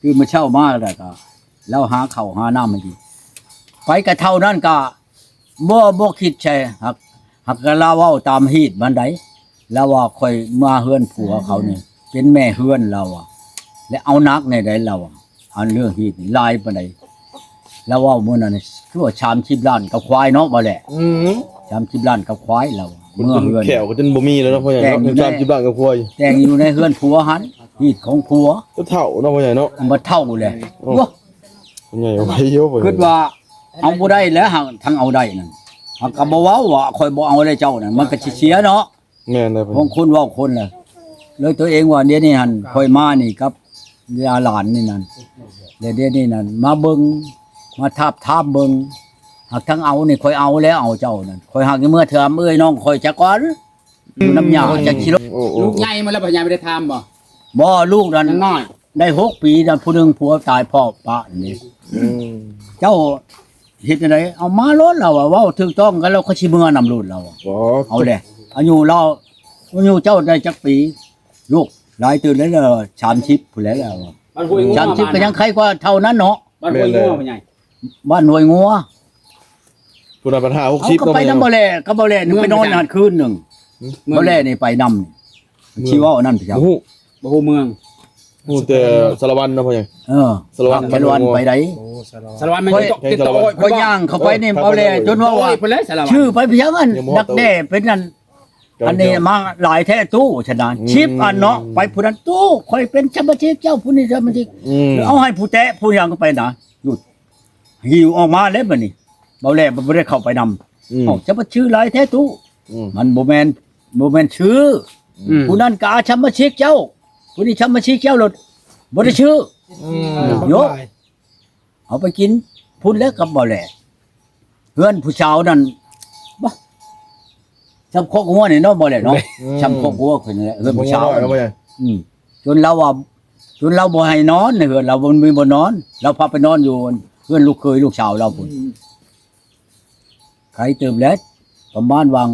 คือมาเช่ามาแล้วก็แล้วหาข้าวหาน้ำมากินไปก็เท่านั้นก็บ่คิดใช่หักก็ลาเว้าตามฮีตบันไดแล้วว่าค่อยมาเฮือนผัวเขานี่เป็นแม่เฮือนเราอ่ะและเอานักในใดเราอ่ะอันเรื่องฮีตนี่ลายปานใดแล้วว่ามื้อนั้นคือว่าชาม10ล้านกับควายเนาะบ่แหละชาม10ล้านกับควายเราเมื่อเฮือนแขวก็จนบ่มีแล้วเนาะพ่อใหญ่เนาะจามจิบบ้านกับครัวอยู่แต่งอยู่ในเฮือนผัวหันฮีตของผัว ก็เฒ่าเนาะพ่อใหญ่เนาะบ่เท่าเลยว้า พ่อใหญ่เอาไว้เยอะพ่อใหญ่ คิดว่าเอาบ่ได้แล้วทั้งเอาได้นั่นหากก็บ่เว้าว่าข่อยบ่เอาเลยเจ้านั่นมันก็สิเสียเนาะ แม่นเลยพ่อ ของคนเว้าคนน่ะเลยตัวเองว่าเดี๋ยวนี้หั่นข่อยมานี่กับยาหลานนี่นั่นเดี๋ยวนี้นั่นมาเบิ่งมาทาบเบิ่งหากทั้งเอานี่ข่อยเอาแล้วเอาเจ้านั่นข่อยหากเมื่อเทื่อเอ้ยน้องข่อยจักก่อนอยู่น้ำยาจักสิ โอ้ ลูกใหญ่มาแล้วปัญญาไม่ได้ทำบ่ บ่ลูกนั่น ยังน้อย ได้6ปีนั่นผู้หนึงผัวตายพ่อปะนี่เจ้าเฮ็ดจังได๋เอามาโลดเราว่าเว้าถูกต้องกันแล้วเขาสิเมื่อนำรุ่นเราอะ บ่ เอาแหละอายุเราอายุเจ้าได้จักปีลูกหลายตื่นแล้ว30พุ่นแล้ว บ้านห้วยงัว 30ก็ยังใครกว่าเท่านั้นเนาะ บ้านห้วยงัวปัญญา บ้านห้วยงัว ผู้นั้นปัญหา เอา 60 ก็ไปนำบ่แลก็บ่แลนี่ไปนอนหันคืนหนึงบ่แลนี่ไปนำชีว่าอันนั้นพี่เจ้า โอ้โห บ่ฮู้เมือง โอ้แต่สารวัตรเนาะพ่อใหญ่ สารวัตร สารวัตรไปไหน สารวัตรมันติดต่อ ก็ย่างเข้าไปนี่บ่แลจนว่า โอ้ยเพิ่นเลยสารวัตร ชื่อไปเพียงอันดักแด้เป็นนั่นอันนี้มาหลายแท้ตู้ฉะนั้นชิปอันเนาะไปผู้นั้นตู้ค่อยเป็นสมาชิกเจ้าผู้นี้สมาชิก เอาให้ผู้แตะผู้ยังก็ไปนะหยุดหิวออกมาแล้วบัดนี้เบาแลบ่ได้เข้าไปนำเอ้าจะมาชื่อหลายแท้ตู้มันบ่แม่นชื่อผู้นั้นก็อาสมาชิกเจ้าผู้นี้สมาชิกเจ้ารถบ่ได้ชื่อโยเอาไปกินพุ่นแล้วกับบ่แลเพื่อนผู้ชาวนั้นบ่ชำโคกหัวนี่เนาะบ่แลเนาะชำโคกหัวคนนี่เพื่อนผู้ชาว เนาะพ่อใหญ่ จนเราว่าจนเราบ่ให้นอนในเฮือนเราบ่มีบ่นอน เราพาไปนอนอยู่เพื่อนลูกเคยลูกสาวเราพุ่นใครเติมแล้วประมาณวัง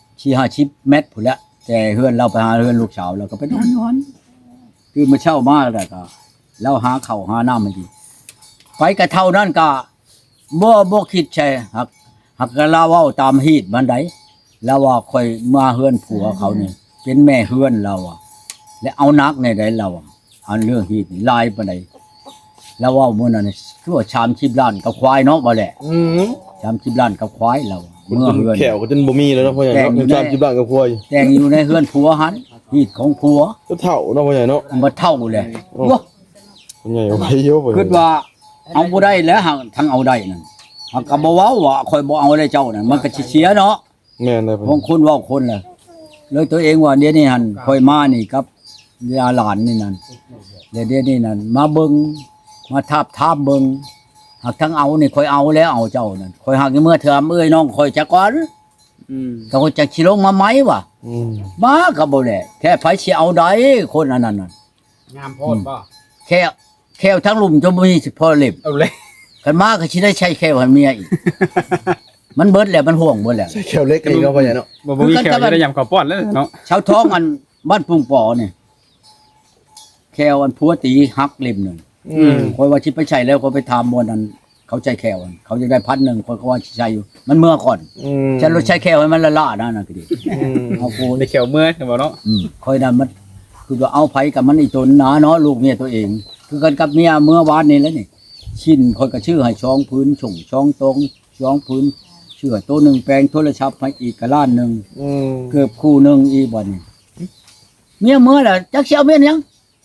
4-50 เมตรพุ่นละแต่เฮือนเราไปหาเฮือนลูกสาวเราก็ไปนอนคือมาเช่ามาแล้วก็เราหาข้าวหาน้ำมากินไปก็เท่านั้นก็บ่คิดใช่หักก็ลาเว้าตามฮีตบันไดแล้วว่าค่อยมาเฮือนผัวเขานี่เป็นแม่เฮือนเราอ่ะและเอานักในใดเราอ่ะอันเรื่องฮีตนี่ลายปานใดแล้วว่ามื้อนั้นคือว่าชาม10ล้านกับควายเนาะบ่แหละชาม10ล้านกับควายเราเมื่อเฮือน แขวก็จนบ่มีแล้วเนาะพ่อใหญ่เนาะจามจิบบ้านกับครัวอยู่ แต่งอยู่ในเฮือนผัวหันฮีตของผัว ก็เฒ่าเนาะพ่อใหญ่เนาะ บ่เท่าเลยว้า พ่อใหญ่เอาไว้เยอะพ่อใหญ่ คิดว่าเอาบ่ได้แล้วทั้งเอาได้นั่นหากก็บ่เว้าว่าข่อยบ่เอาเลยเจ้านั่นมันก็สิเสียเนาะ แม่นเลยพ่อ ของคนเว้าคนน่ะเลยตัวเองว่าเดี๋ยวนี้หั่นข่อยมานี่กับยาหลานนี่นั่นเดี๋ยวนี้นั่นมาเบิ่งมาทาบเบิ่งหากทั้งเอานี่ข่อยเอาแล้วเอาเจ้านั่นข่อยหากเมื่อเทื่อเอ้ยน้องข่อยจักก่อนก็ข่อยจะสิลงมาไหมวะมาก็บ่แลแค่ไผสิเอาได้คนอันนั้นน่ะ งามโพดบ่ แค่ทั้งลุมจนบ่มีสิพอเล็บ เอาเลย กันมาก็สิได้ใช้แค่ให้เมียอีก มันเบิดแล้วมันห่วงเบิดแล้ว ใส่แขวเล็กกันเนาะพ่อใหญ่เนาะ บ่มีแขวได้ยำข้าวป้อนแล้วเนาะ ชาวท้องอันบ้านปุงปอนี่แควอันผัวตีหักเล่มหนึงคอยว่าสิไปใช้แล้วก็ไปถามมวนอันเขาใจแควอันเขาจะได้1,000คอยก็ว่าสิใช้อยู่ มันเมื่อก่อนฉันรถใช้แควให้มันละล่านะนั่นก็ดีเอาโค ได้แขวเมื่อบ่เนาะ คอยนั้นมันคือว่าเอาไผกับมันอีตนนะเนาะลูกเมียตัวเอง คือกันกับเมียเมื่อวานนี่แล้วนี่ชิ้นคอยก็ชื่อให้ช่องพื้นส่งช่องตรงช่องพื้นเชื่อตัวหนึงแปลงโทรศัพท์ให้อีกกะล้านหนึงเกือบคู่หนึงอีกบ่นี่เมียเมื่อล่ะจักสิเอาเมียนยัง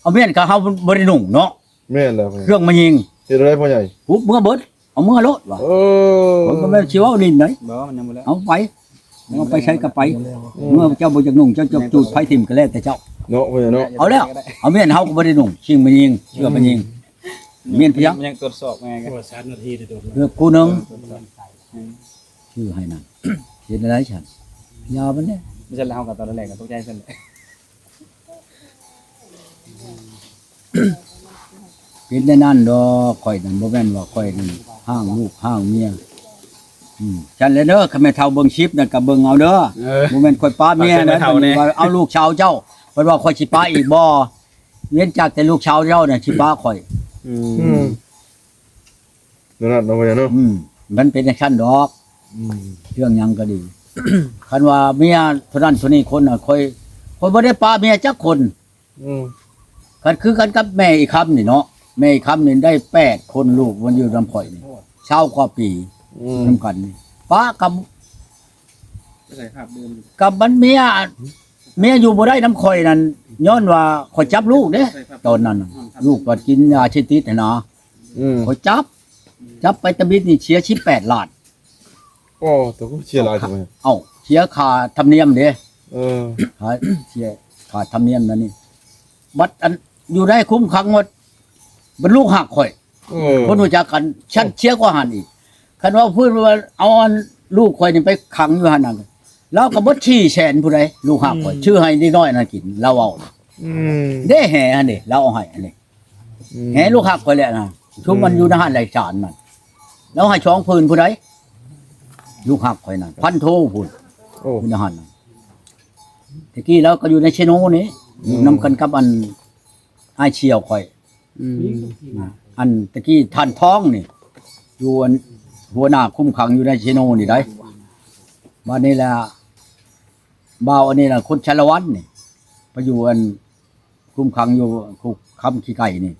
เอาเมียนก็เฮาบ่ได้นุ่งเนาะ แม่นแล้วพ่อ เครื่องมายิง เฮ็ดอะไรพ่อใหญ่ ปุ๊บเมื่อเบิดเอาเมื่อรถว่ะผมบ่แม่นสิเว้าลิ้นไหน บ่มันยังบ่แล้ว เอาไปใช้ก็ไปเมื่อเจ้าบ่จักนุ่งเจ้าจูดไผทิ่มก็แล้วแต่เจ้า เนาะพ่อใหญ่เนาะ เอาแล้วเอาเมียนเฮาก็บ่ได้นุ่งชิงมายิงเชื่อมายิงเมียนเพียง ยังตรวจสอบไงกัน เลือกกูหนึงชื่อให้นั่นเฮ็ดอะไรฉันยาวมันเนี่ย ไม่ใช่แล้วเฮากับตอนแรกก็ตกใจเพิ่น เป็นได้นั่นดอกข่อยนั่นบ่แม่นว่าข่อยนั่นห้างลูกห้างเมียฉันเลยเด้อคันแม่เฒ่าเบิ่งคลิปนั่นก็เบิ่งเอาเด้อบ่แม่นข่อยป้าเมียนะว่าเอาลูกชาวเจ้าเพิ่นว่าข่อยสิป้าอีกบ่ เว้นจากแต่ลูกชาวเจ้าน่ะสิป้าข่อย อืม อืมนั่นน่ะเนาะพ่อใหญ่เนาะ มันเป็นชั้นดอก อืม เรื่องหยังก็ดี คันว่าเมียเท่านั้นเท่านี้คนน่ะค่อยบ่ได้ป้าเมียจักคน อืม กันคือกันกับแม่อีกคำนี่เนาะแม่อีกคำนี่ได้8คนลูกมันอยู่นำข่อยนี่เช้ากว่าปี อืม นำกันนี่ป้ากับ ใส่ภาพเดิม กับมันเมียอยู่บ่ได้น้ำข่อยนั่นย้อนว่าข่อยจับลูกเด้ตอนนั้นน่ะลูกก็กินยาชิติดนะ อืม ข่อยจับไปตะบิดนี่เสีย18ล้าน โอ้ตัวก็เชียร์หลายจังเลย เอ้าเสียค่าธรรมเนียมเด้ เออ เสียค่าธรรมเนียมนั่นนี่บัดอันอยู่ได้คุ้มครั้งหมดบรรลุหักข่อย เออ คนรู้จักกันชั้นเชียกว่าหันอีกคันว่าพูดว่าเอาอันลูกข่อยนี่ไปขังอยู่หันนั่นแล้วก็บ่ชี้แสนผู้ใดลูกหักข่อยชื่อให้นิดน้อยน่ะกินเราเอา อืม ได้แห่อันนี้เราเอาให้อันนี้แห่ลูกหักข่อยแหละนะชุมมันอยู่ในหันรายจานนั่นแล้วให้ช่องพื้นผู้ใดลูกหักข่อยนั่นพันโทพุ่น โอ้ อยู่ในหันนั่นตะกี้เราก็อยู่ในเชโนนี่อยู่นำกันกับอันอ้ายเชียวข่อย อืม อันตะกี้ท่านท้องนี่อยู่อันหัวหน้าคุ้มขังอยู่ในเชโนนี่ได้บ้านนี้แหละบ่าวอันนี้แหละคนชาละวันนี่ไปอยู่อันคุ้มขังอยู่คุกคำขี้ไก่นี่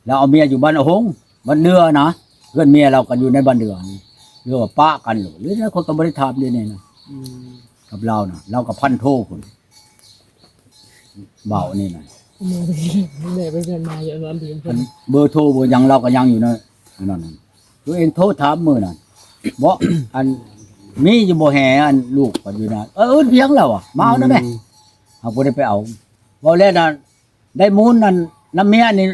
แล้วเอาเมียอยู่บ้านอาหงบ้านเรือนะเพื่อนเมียเรากันอยู่ในบ้านเรือนี่เรือว่าป้ากันหรือแล้วคนก็บริธามด้วยนี่นะกับเรานะเรากับพันโทคนบ่าวอันนี่นะ เหนื่อยไปเกินมาเยอะมากพี่ อันเบอร์โทรเบอร์หยังเราก็ยังอยู่นะอันนั่นนะตัวเองโทรถามมือนั่นบ่อันมีอยู่บ่แห่อันลูกก็อยู่นะเพียงแล้วอ่ะมาเอานะแม่เอาบ่ได้ไปเอาบ่แล้วนั่นได้มูลนั่นน้ำเมียนี่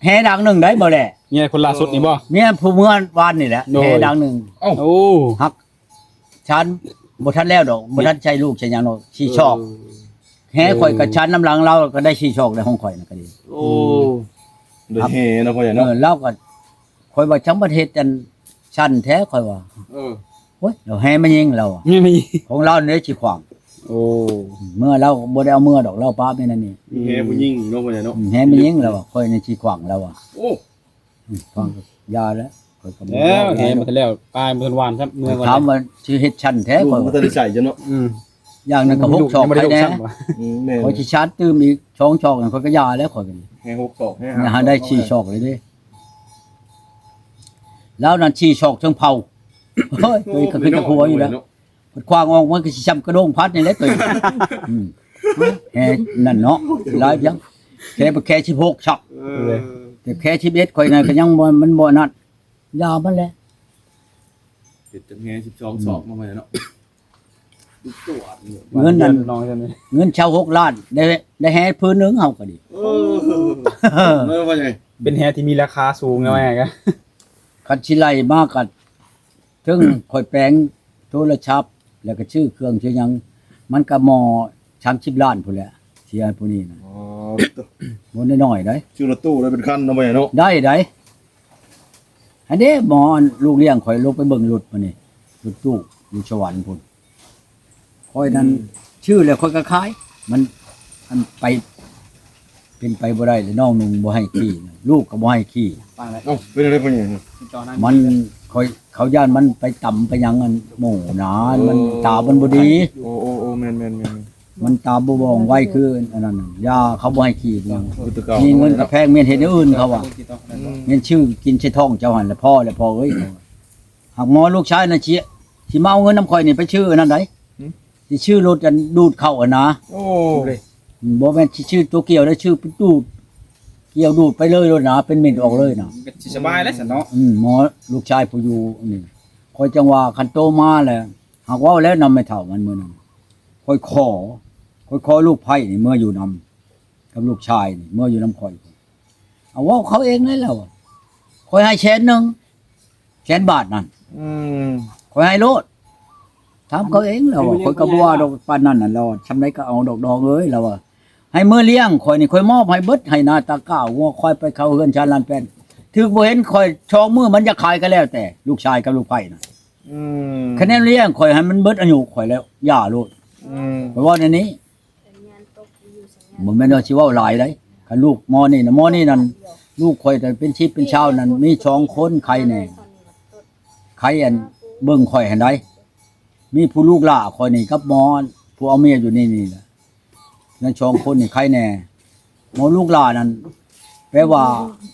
แห่ดังหนึงได้บ่แล เนี่ยคนล่าสุดนี่บ่ เมียผู้เมื่อวานนี่แหละ โดย แห่ดังหนึง โอ้ ฮักฉันบ่ทันแล้วดอกบ่ทันใช้ลูกใช้หยังดอกชี้ชอกแห่ข่อยกับฉันน้ำหลังเราก็ได้ชี้ชอกในห้องข่อยนั่นก็ดี โอ้เดี๋ยวเฮเนาะพ่อใหญ่ เอ เนาะ อเราก็ข่อยว่าจังประเทศอันชั้นแท้ข่อยว่า เออ โอ้ยเราแห่มายิงเราอะ ไม่มี ของเราเนี่ยสิขวาง โอ้ เมื่อเราบ่ได้เอาเมื่อดอกเราป้าบนี่นั่นนี่ เฮผู้หญิงเนาะพ่อใหญ่เนาะ แห่มายิงเราอะข่อยในสิขวางเราอะ โอ้ ขวางยาแล้วข่อยก็บ่ แล้วเฮ้มาแล้วปลายมือวานครับมือวัน ถามว่าสิเฮ็ดชั้นแท้ ลูก ข่อย มัน ว่า จะได้ใส่จ้ะเนาะ อืม อย่างนั้นก็หกชอก ยังไม่ ใคร ได้ แน่ ซ้ำว่ะ แม่น ข่อยสิชาร์จตื้มอีกช่องชอกนั่นข่อยก็ยาแล้วข่อยก็นี่ เฮหกศอกเฮ นะฮะได้ชี้ชอกเลยเด้แล้วนั่นชี้ชอกเชิงเผาเฮ้ยตัวก็ขึ้นกับหัวอยู่แล้วควางออกมันก็สิช้ำกระโดงพัดนี่แหละตัวอืมแห่นั่นเนาะหลายยังแค่บ่แค่16ช็อก เออ แต่แค่11ข่อยนั่นก็ยังบ่มันบ่นั่นยามันแหละ เฮ็ดจังเฮ12ศอกมาพ่อใหญ่เนาะดูตัว เงินนั่น น้องจังเลย เงินชาว6ล้านได้แห่พื้นหนึงเฮาก็ดี เออเนาะพ่อใหญ่ เป็นแฮที่มีราคาสูงไงแม่กะ คันสิไล่มาก็ถึงข่อยแปลงโทรศัพท์แล้วก็ชื่อเครื่องชื่อหยังมันก็หมอ30ล้านพุ่นแหละเสียผู้นี้น่ะ อ๋อ บ่น้อยๆได้ ชื่อรถตู้เลยเป็นคันเนาะพ่อใหญ่เนาะ ได้อันนี้หมอลูกเลี้ยงข่อยลงไปเบิ่งรถมานี่รถตู้อยู่สวรรค์พุ่นข่อยนั้นชื่อแล้วข่อยก็ขาย มันไปเป็นไปบ่ได้เลยน้องนุ่งบ่ให้ขี่ลูกก็บ่ให้ขี่ ฟังเลย เอ้าเป็นอะไรพ่อใหญ่ จอนั้น มันข่อยเขาย่านมันไปต่ำไปหยังอันหมู่หนามันตามันบ่ดี โอ้โอ้โอ้แม่นแม่นแม่น มันตาบ่ว่องไวคืออันนั้นน่ะยาเขาบ่ให้ขี่เรื่อง คือตัวเก่า มีเงินก็แพงเมียนเฮ็ดอย่างอื่นเขาว่า เงินชื่อกินใช้ท้องเจ้าหันแล้วพ่อเอ้ยหากหมอลูกชายน่ะสิมาเอาเงินน้ำข่อยนี่ไปชื่ออันนั้นได้สิชื่อรถกันดูดเข้าอ่ะนะ โอ้ บ่แม่นสิชื่อตัวเกี่ยวได้ชื่อดูดเกี่ยวดูดไปเลยนะเป็นเม็ดออกเลยนะ สบายแล้วสิเนาะ หมอลูกชายผู้อยู่นี่ข่อยจังว่าคันโตมาแล้วหากว่าแล้วนำไม่เท่ามันมื้อนั้นข่อยขอลูกไผ่นี่เมื่ออยู่นำกับลูกชายนี่เมื่ออยู่นำข่อยเอาว่าเขาเองเลยแล้วข่อยให้แสนนึงแสนบาทนั่น อืม ข่อยให้โลดถามเขาเองแล้วว่าข่อยก็บ่ว่าดอกปานนั้นน่ะเราทำไดก็เอาดอกดองเอ้ยแล้วว่าให้มื้อเลี้ยงข่อยนี่ข่อยมอบให้เบิดให้หน้าตาก้าวงัวข่อยไปเข้าเฮือนชานลานแป้นถึกบ่เห็นข่อยชองมือมันจะขายก็แล้วแต่ลูกชายกับลูกไผ่น่ะ อืม คะแนนเลี้ยงข่อยให้มันเบิดอายุข่อยแล้วย่าโลด อืม เพราะว่าในนี้บ่แม่นว่าสิเว้าหลายเด้ คันลูกหมอนี่นั่นลูกข่อยแต่เป็นชีพเป็นชาวนั่นมี2คนใครแน่ใครอันเบิ่งข่อยหันได้มีผู้ลูกหล่าข่อยนี่กับหมอผู้เอาเมียอยู่นี่แหละนั่น2คนนี่ใครแน่หมอลูกหล่านั่นแปลว่า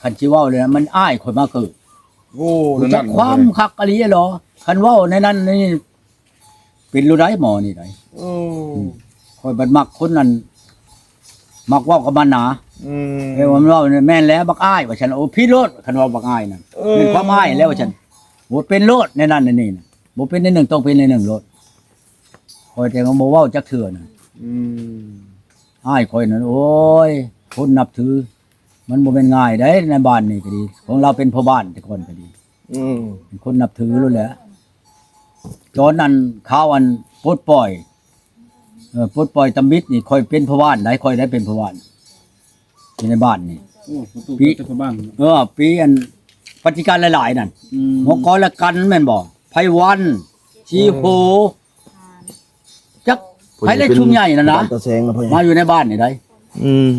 คันสิเว้าเลยนะมันอ้ายข่อยมาเกิด โอ้ รู้จักความคักอะลีเหรอคันเว้าในนั้นนี่เป็นรู้ได้หมอนี่ได้ โอ้ ข่อยบัดมักคนนั้นมักเว้ากับมันหนา อืม เอ้ว่ามันเว้าแม่นแล้วบักอ้ายว่าฉันโอ้พี่โลดคันเว้าบักอ้ายนั่นเป็นความอ้ายแล้วว่าฉันบ่เป็นโลดในนั้นในนี่น่ะบ่เป็นในหนึ่งต้องเป็นในหนึ่งโลดข่อยแต่ว่าบ่เว้าจักเทื่อน่ะ อืม อ้ายข่อยนั่นโอ้ยคนนับถือ มันบ่แม่นง่ายได้ในบ้านนี่ก็ดี ของเราเป็นพ่อบ้านแต่ก่อนก็ดี อืม เป็นคนนับถือรู้แหละจอนนั้นข้าวอันปลดปล่อยปลดปล่อยตำบิดนี่ค่อยเป็นพ่อบ้านได้ค่อยได้เป็นพ่อบ้านอยู่ในบ้านนี่ โอ้ประตูเจะบ้าน ปีอันปฏิการหลายๆนั่นหัวกอละกันแม่นบ่ไผวันชีโหจักไผได้ชุมใหญ่นั่นนะ ตะแซงนะพ่อ มาอยู่ในบ้านนี่ได้ อืม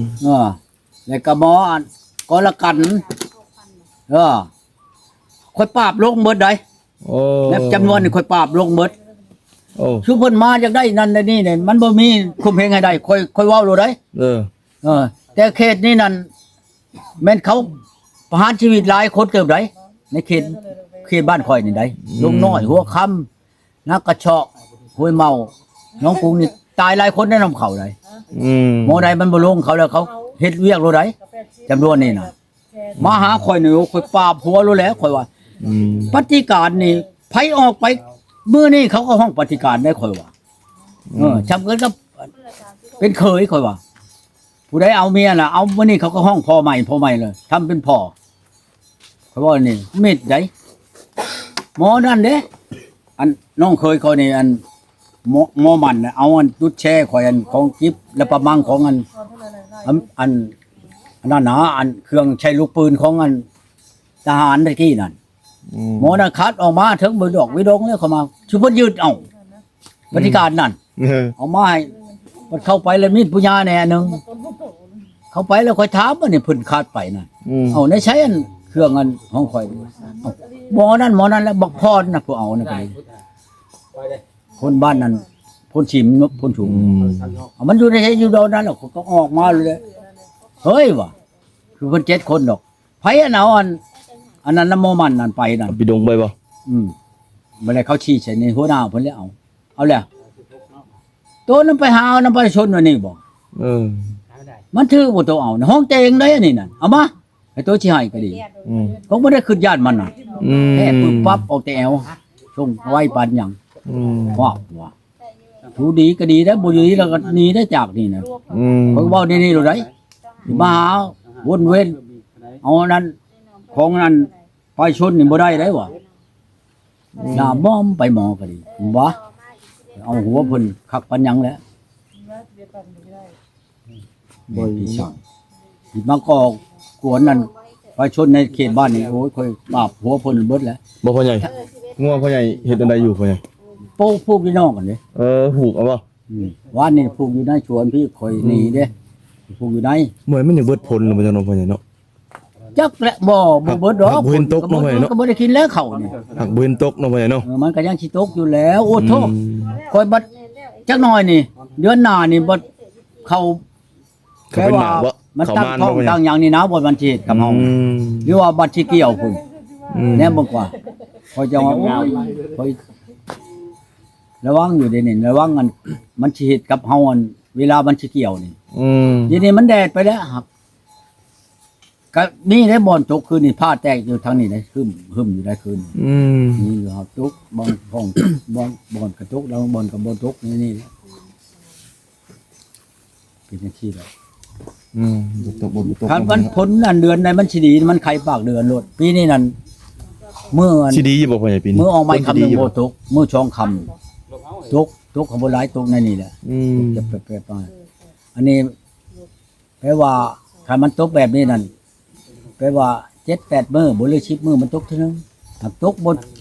แล้วก็หมออันกอละกันค่อยปราบลงเบิดได้ โอ้ แล้วจำนวนนี่ค่อยปราบลงเบิด โอ้ ชุมเพิ่นมาจากได้นั่นได้นี่เนี่ยมันบ่มีคุมเพลงให้ได้ค่อยเว้าโลดได้ แต่เขตนี้นั่นแม่นเขาประหารชีวิตหลายคนเติบได้ในเขตบ้านข่อยนี่ได้ลุงน้อยหัวค่ำนักกระเชาะห้วยเมาน้องกรุงนี่ตายหลายคนได้นำเขาได้ อืม หมอใดมันบ่ลงเขาแล้วเขาเฮ็ดเวียกโลดได้จำนวนนี่น่ะมาหาข่อยนี่ข่อยปราบหัวโลแล้วข่อยว่า อืม ปฏิการนี่ไผออกไปมื้อนี้เขาก็ห้องปฏิการได้ข่อยว่าจำเกินกับเป็นเคยข่อยว่าผู้ใดเอาเมียน่ะเอามื้อนี้เขาก็ห้องพ่อใหม่เลยทำเป็นพ่อข่อยว่านี่มิดได้หมอนั่นเด้อันน้องเคยเขานี่อันหมอมันน่ะเอาอันตุดแช่ข่อยอันของกิฟและประมังของอันนั้นนะอันเครื่องใช้ลูกปืนของอันทหารตะกี้นั่น หมอนะคัดออกมาถึงบ่ดอกวิดงแล้วเข้ามาชุบเพิ่นยืดเอาบริการนั่นเอามาให้มันเข้าไปแล้วมีดผู้ญาแน่นึงเข้าไปแล้วค่อยถามว่านี่เพิ่นคาดไปนั่นเอาในใช้อันเครื่องอันของข่อยเอาหมอนั่นแล้วบักพรน่ะผู้เอาน่ะไปคนบ้านนั้นพ้นชิมพ้นถุงเอามันอยู่ในใช้อยู่ดอนนั้นแล้วก็ออกมาเลยเฮ้ยว่ะคือเพิ่น7คนดอกไผอันเอาอันนั้นน้ำมมันนั่นไปนั่น ไปดงไปบ่ เมื่อไรเขาชี้ใส่ในหัวหน้าเพิ่นเลยเอาแล้วตัวนั้นไปหาเอาน้ำประชาชนว่านี่บ่ มันถือบ่ตัวเอาห้องเตงได้อันนี้นั่นเอามาไอ้ตัวสิให้ก็ดีคงบ่ได้ขึ้นญาติมันน่ะแค่ปึ๊บปั๊บเอาแต่แอวส่งไว้ปานหยังว่าถูดีก็ดีแล้วบ่ดีแล้วก็หนีได้จากนี่นะเพิ่นเว้านี่โลดได้มาหาวนเว้นเอานั้นของนั้นไปชนนี่บ่ได้วะหน้าบ้อมไปหมอก็ดีวะเอาหัวเพิ่นคักปันหยังแล้วบ่อีช่างมาก็กวนนั่นไปชนในเขตบ้านนี่โอ้ยค่อยปราบหัวเพิ่นเบิดแล้ว บ่พ่อใหญ่งัวพ่อใหญ่เฮ็ดอันใดอยู่พ่อใหญ่ โป้พวกพี่น้องกันเด้ ผูกเอาบ่ ว่านนี่พวกอยู่ในสวนพี่ค่อยหนีเด้พวกอยู่ใน เหมือนมันยังเบิดผลบ่จังเนาะพ่อใหญ่เนาะ จักและบ่เบิดดอก บ่เห็นตกเนาะเว้ยเนาะ ก็บ่ได้กินแล้วเขานี่ หักบ่เห็นตกเนาะพ่อใหญ่เนาะ มันก็ยังสิตกอยู่แล้วโอ้โทษค่อยบัดจักหน่อยนี่เดือนหน้านี่บ่เข้า เขาเป็นหมาบ่ มัน เขา ตั้ง มาน ท้อง บ่พ่อใหญ่ ตั้งอย่างนี้นะบนบัญชีกับเฮาหรือว่าบัญชีเกี่ยวพุ่นแน่บ่กว่าคอยจะว่าโอ้ยคอยระวังอยู่เดี๋ยวนี้ระวังอันมันสิเฮ็ดกับเฮาอันเวลาบัญชีเกี่ยวนี่เดี๋ยวนี้มันแดดไปแล้วครับก็นี่ได้บ่อนตกคืนนี่ผ้าแตกอยู่ทางนี้ได้หึมอยู่ได้คืนนี่อยู่ครับตกบ่อนห้องบ่อนกระตกแล้วบ่อนกับบ่อนตกนี่เป็นจังซี่แหละ ตกบ่ตก คันวันผลนั่นเดือนในมันสิดีมันไข่ปากเดือนโลดปีนี้นั่นเมื่อ สิดีอยู่บ่พ่อใหญ่ปีนี้ เมื่อออกไม้คำหนึงบ่ตกเมื่อช่องคำตกของบ่หลายตกในนี่แหละจะแปรๆไปอันนี้แปลว่าถ้ามันตกแบบนี้นั่นแปลว่า 7-8 มื้อบ่เลย10มื้อมันตกเท่านึงหากตก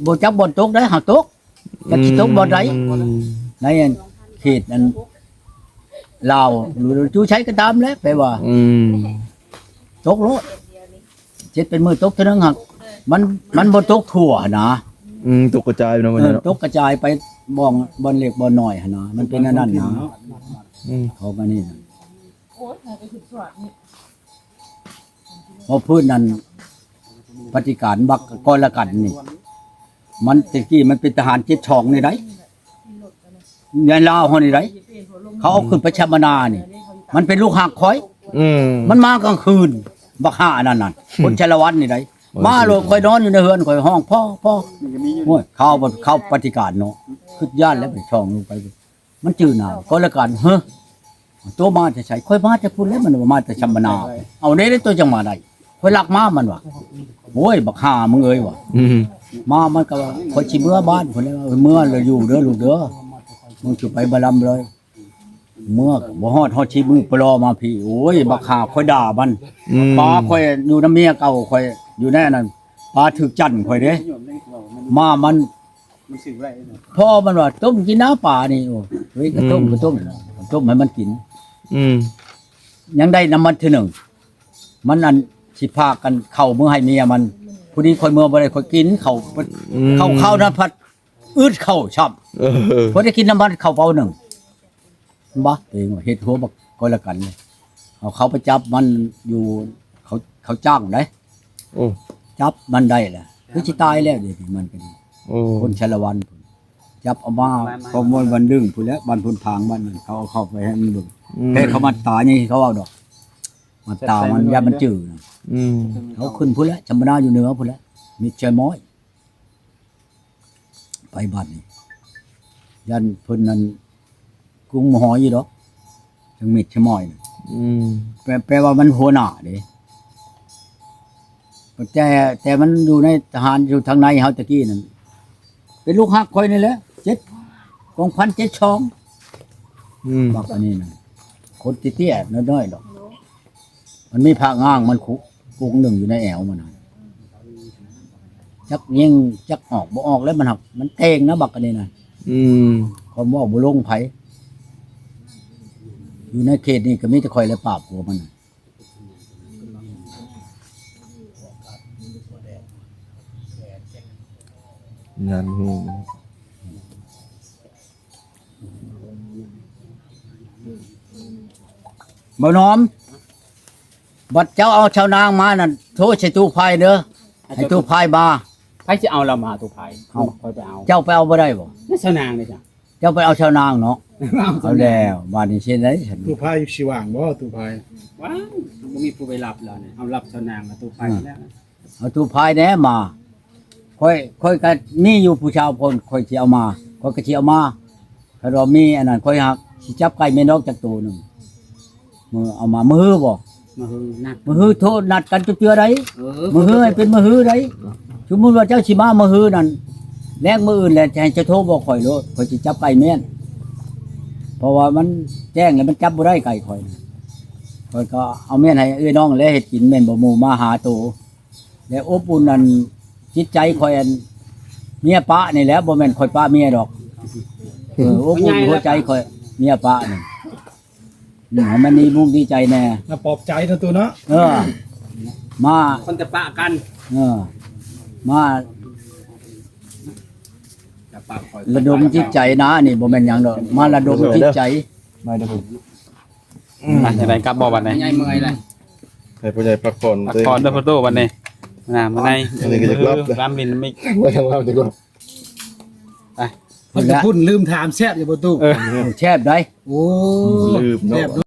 บ่จับบ่ตกได้หากตกจักสิตกบ่ได้ในอันเขตนั้นลาวหรือจูใช้ก็ตามแหล้วแปลว่า ตกโลดเจ็ดเป็นมือตกเท่านึงหักมันบ่ตกทั่วนะ ตกกระจายเนาะพ่อ เอ ใหญ่ อ เนาะ ตกกระจายไปบ่องบ่อนเล็กบ่อนน้อยหั่นนะมันเป็นอันนั้นนะ อืม เขาก็นี่นะพอพื้นนั้นปฏิการบักก้อนละกันนี่มันตะกี้มันเป็นทหารเจ็ดช่องนี่ไดยันลาวเฮานี่ไดเขาเอาขึ้นไปชมนานี่ มันเป็นลูกหักคอย มันมากลางคืนบักห่านั่นน่ะคนชาละวันนี่ไดมาโลดคอยนอนอยู่ในเฮือนคอยห้องพ่อโอ้ยเข้าปฏิการเนาะขึ้นย่านแล้วไปช่องลงไป มันจื้อหนาวก็ละกันเฮ้อตัวมาจะใช้ค่อยมาจะพูดแล้วมันมาแต่ชมนาเอาได้ตัวจังมาได้ค่อยลักมามันว่ะโอ้ยบักห่ามึงเอ้ยว่ะมามันก็ว่าค่อยสิเมื่อบ้านพุ่นแล้วเมื่อเลยอยู่เด้อลูกเด้อมึงสิไปบะลำเลย เมื่อบ่ฮอดชิมือปลอมาพี่โอ้ยบักห่าค่อยด่ามันปลาค่อยอยู่น้ำเมียเก่าค่อยอยู่ในนั้นปลาถึกจั่นค่อยเด้มามันพ่อมันว่าต้มกินน้ำปลานี่โอ้เฮ้ยก็ต้มให้มันกินยังได้น้ำมันทีหนึ่งมันอันสิพากันเข้ามื้อให้เมียมันผู้นี้ค่อยเมื่อบ่ได้ค่อยกินเข้านั้นพัดอึดเข้าชับพอได้กินน้ำมันเข้าเปาหนึ่งบ่เองเฮ็ดหัวบักก็ละกันเลยเอาเขาไปจับมันอยู่เขาจ้างได้จับมันได้แหละคือสิตายแล้วเดี๋ยวนี้มันก็ดีคนชาละวันพุ่นจับเอามาพอมวันดึงพุ่นแล้วบ้านพุ่นพางบ้านนั้นเขาเอาเข้าไปให้มันเบิ่งแต่เขามาตายนี่เขาเอาดอกมาตามันยามันจืดนะเขาขึ้นพุ่นแล้วจำปาอยู่เหนือพุ่นแล้วมีใจม้อยไปบ้านนี่ยันพุ่นนั้นกุ้งหอยอยู่ดอกจังมิดชะม้อยน่ะแปลว่ามันหัวหน้าเด้แต่มันอยู่ในทหารอยู่ทางในเฮาตะกี้นั่นเป็นลูกฮักคอยนี่แหละ7 กองพัน 7 ช่องบักอันนี้น่ะคนเตี้ยๆน้อยๆดอกมันมีผ้าง้างมันคุกกุ้งหนึ่งอยู่ในแอวมันน่ะจักยิงจักออกบ่ออกแล้วมันหักมันเตงนะบักอันนี้น่ะความว่าบ่ลงไผอยู่ในเขตนี้ก็มีแต่คอยและปราบหัวมันน่ะงานฮู้ บ่น้อมบัดเจ้าเอาชาวนางมานั่นโทษใส่ตู้พายเด้อให้ตู้พายมา ไผสิเอาเรามาตัวไผเอาค่อยไปเอา เจ้าไปเอาบ่ได้บ่ นี่สนางเลยจ้ะ เจ้าไปเอาชาวนางเนาะเอาแล้วบ้านนี้เช่นไรฉัน ตู้พายอยู่ชิว่างบ่ตู้พาย ว้าวบ่มีผู้ไปรับแล้วเนี่ยเอารับสนางมาตัวไผแล้ว เอาตู้พายแหน่มาค่อยก็มีอยู่ผู้ชาวพลค่อยสิเอามาค่อยก็สิเอามาถ้าเรามีอันนั้นค่อยหักสิจับไก่แม่นกจักตัวหนึงมือเอามามือบ่ มาฮือนัก มือโทษนัดกันเจือไดมือให้เป็นมือไดสมมุติว่าเจ้าสิมามือนั่นแลกมืออื่นแหละจะให้เจ้าโทรบอกข่อยโลดข่อยสิจับไก่แม่นเพราะว่ามันแจ้งแล้วมันจับบ่ได้ไก่ข่อยข่อยก็เอาแม่นให้เอ้ยน้องแล้วเฮ็ดกินแม่นบ่หมู่มาหาโตแล้วอบอุ่นนั่นจิตใจข่อยอันเมียปะนี่แหละบ่แม่นข่อยปะเมียดอกอบอุ่นหัวใจข่อยเมียปะนี่ให้มันนี่มุกดีใจแน่ มาปลอบใจเนาะตู้เนาะ มา คนจะปะกัน มา จะปะคอย ระดมจิตใจนะนี่บ่แม่นหยังดอกมาระดมจิตใจ มาเด้อผม จะได้กลับบ่บัดนี้ใหญ่เมื่อยเลย ให้พ่อใหญ่พักผ่อน พักผ่อนเด้อพ่อโตบัดนี้มาใน อันนี้ก็จะกลับ รามลินไม่ ไว้ทางเราดีกว่า มันจะพูดลืมถามแซ่บอยู่บ่ตู้ แช่บได้ โอ้ ลืมเนาะ แซ่บ